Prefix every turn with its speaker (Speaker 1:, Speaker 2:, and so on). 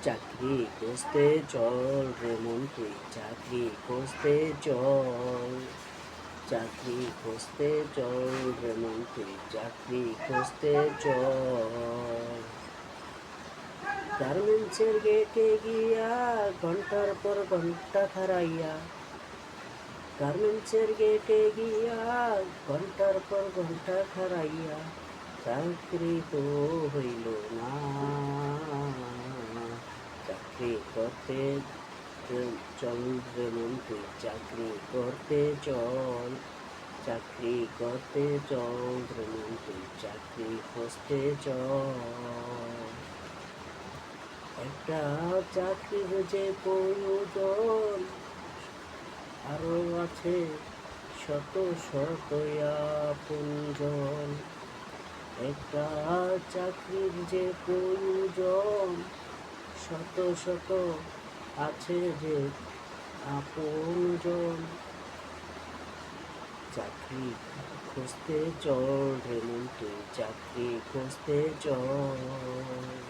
Speaker 1: চাকরি খুঁজতে চল রে মন তুই চাকরি খুঁজতে চল, চাকরি খুঁজতে চল রে মন তুই চাকরি খুঁজতে চল। গার্মেন্টসের গেটে গিয়া ঘন্টার পর ঘন্টা খাড়াইয়া, গার্মেন্টসের গেটে গিয়া ঘন্টার পর ঘন্টা খাড়াইয়া, চাকরি তো হইল না। চাকরি করতে চল রে মন তুই চাকরি করতে চল, চাকরি করতে চল রে মন তুই চাকরি খুঁজতে চল। একটা চাকরির যে প্রয়োজন, আরো আছে শত শত আপনজন। একটা চাকরির যে প্রয়োজন, শত শত আছে যে আপনজন। চাকরি খুঁজতে চল রে মন তুই চাকরি খুঁজতে চল।